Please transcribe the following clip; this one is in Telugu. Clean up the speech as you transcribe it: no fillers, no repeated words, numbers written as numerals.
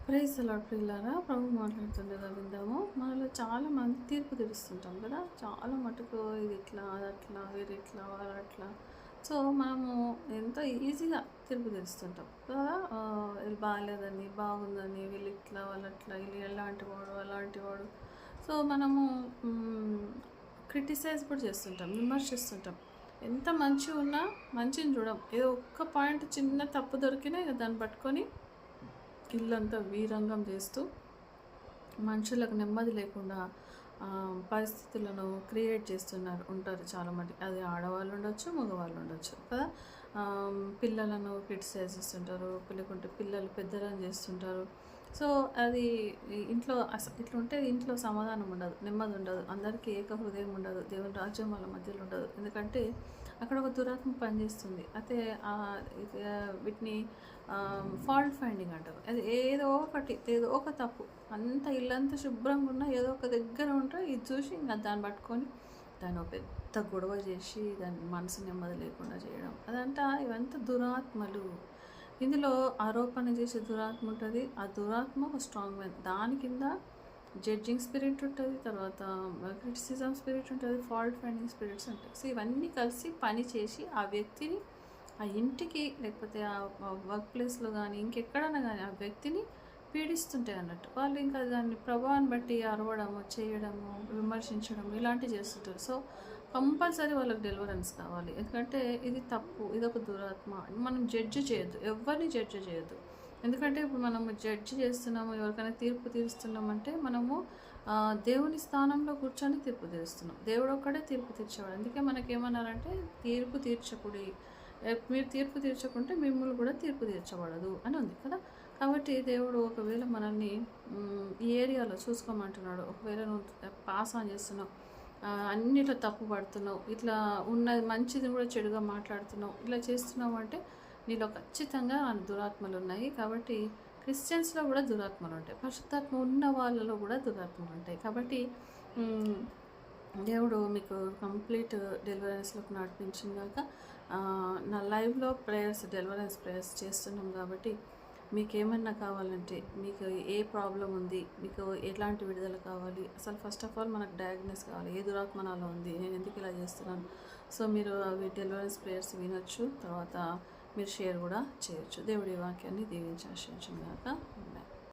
ప్రైజ్ అలాట్ ప్రియులారా, ప్రభు మాట్లాడుతుండగా విందాము. మనలో చాలా మంది తీర్పు తీరుస్తుంటాం కదా. చాలా మటుకు ఇది ఇట్లా, అది అట్లా, వీరు ఇట్లా, వారు అట్లా. సో మనము ఎంతో ఈజీగా తీర్పు తీరుస్తుంటాం కదా. వీళ్ళు బాగాలేదని, బాగుందని, వీళ్ళు ఇట్లా, వాళ్ళు అట్లా, వీళ్ళు ఎలాంటి వాడు, అలాంటి వాడు. సో మనము క్రిటిసైజ్ కూడా చేస్తుంటాం, విమర్శిస్తుంటాం. ఎంత మంచి ఉన్నా మంచిని చూడం. ఏదో ఒక్క పాయింట్ చిన్న తప్పు దొరికినా ఇక దాన్ని పట్టుకొని ఇల్లంతా వీరంగం చేస్తూ మనుషులకు నెమ్మది లేకుండా పరిస్థితులను క్రియేట్ ఉంటారు చాలామంది. అది ఆడవాళ్ళు ఉండొచ్చు, మగవాళ్ళు ఉండొచ్చు కదా. పిల్లలను క్రిటిసైజ్ చేస్తుంటారు, లేకుంటే పిల్లలు పెద్దలను చేస్తుంటారు. సో అది ఇంట్లో ఇట్లా ఉంటే ఇంట్లో సమాధానం ఉండదు, నెమ్మది ఉండదు, అందరికీ ఏక హృదయం ఉండదు, దేవుని రాజ్యం వాళ్ళ మధ్యలో ఉండదు. ఎందుకంటే అక్కడ ఒక దురాత్మ పనిచేస్తుంది. అయితే వీటిని ఫాల్ట్ ఫైండింగ్ అంటారు. అది ఏదో ఒక తప్పు, అంత ఇల్లంతా శుభ్రంగా ఉన్నా ఏదో ఒక దగ్గర ఉంటే ఇది చూసి ఇంకా దాన్ని పట్టుకొని దాన్ని ఒక పెద్ద గొడవ చేసి దాని మనసు నెమ్మది లేకుండా చేయడం. అదంతా ఇవంతా దురాత్మలు. ఇందులో ఆరోపణ చేసే దురాత్మ ఉంటుంది. ఆ దురాత్మ ఒక స్ట్రాంగ్ మ్యాన్. దాని కింద జడ్జింగ్ స్పిరిట్ ఉంటుంది, తర్వాత క్రిటిసిజం స్పిరిట్ ఉంటుంది, ఫాల్ట్ ఫైండింగ్ స్పిరిట్స్ ఉంటాయి. సో ఇవన్నీ కలిసి పని చేసి ఆ వ్యక్తిని ఆ ఇంటికి, లేకపోతే ఆ వర్క్ ప్లేస్లో కానీ ఇంకెక్కడైనా కానీ ఆ వ్యక్తిని పీడిస్తుంటాయి అన్నట్టు. వాళ్ళు ఇంకా దాన్ని ప్రభావాన్ని బట్టి అరవడము, చేయడము, విమర్శించడం ఇలాంటివి చేస్తుంటారు. సో కంపల్సరీ వాళ్ళకి డెలివరెన్స్ కావాలి. ఎందుకంటే ఇది తప్పు, ఇది ఒక దురాత్మ. మనం జడ్జి చేయొద్దు, ఎవరిని జడ్జి చేయొద్దు. ఎందుకంటే ఇప్పుడు మనము జడ్జి చేస్తున్నాము, ఎవరికైనా తీర్పు తీరుస్తున్నామంటే మనము దేవుని స్థానంలో కూర్చొని తీర్పు తీరుస్తున్నాం. దేవుడు ఒక్కడే తీర్పు తీర్చేవాడు. అందుకే మనకేమన్నారంటే తీర్పు తీర్చకుడి, మీరు తీర్పు తీర్చకుంటే మిమ్మల్ని కూడా తీర్పు తీర్చబడదు అని ఉంది కదా. కాబట్టి దేవుడు ఒకవేళ మనల్ని ఈ ఏరియాలో చూసుకోమంటున్నాడు. ఒకవేళ నువ్వు పాస్ ఆన్ చేస్తున్నావు, అన్నిట్లో తప్పు పడుతున్నావు, ఇట్లా ఉన్నది మంచిది కూడా చెడుగా మాట్లాడుతున్నావు, ఇట్లా చేస్తున్నావు అంటే నీలో ఖచ్చితంగా దురాత్మలు ఉన్నాయి. కాబట్టి క్రిస్టియన్స్లో కూడా దురాత్మలు ఉంటాయి, పరిశుద్ధాత్మ ఉన్న వాళ్ళలో కూడా దురాత్మలు ఉంటాయి. కాబట్టి దేవుడు మీకు కంప్లీట్ డెలివరెన్స్లోకి నడిపించిందాక నా లైవ్లో డెలివరెన్స్ ప్రేయర్స్ చేస్తున్నాం. కాబట్టి మీకు ఏమన్నా కావాలంటే, మీకు ఏ ప్రాబ్లం ఉంది, మీకు ఎలాంటి విడుదల కావాలి, అసలు ఫస్ట్ ఆఫ్ ఆల్ మనకు డయాగ్నోస్ కావాలి, ఏ దురాత్మ నాలో ఉంది, నేను ఎందుకు ఇలా చేస్తున్నాను. సో మీరు అవి డెలివరెన్స్ ప్రేయర్స్ వినొచ్చు, తర్వాత మీరు షేర్ కూడా చేయొచ్చు. దేవుడి వాక్యాన్ని దీవించి ఆశించుగాక.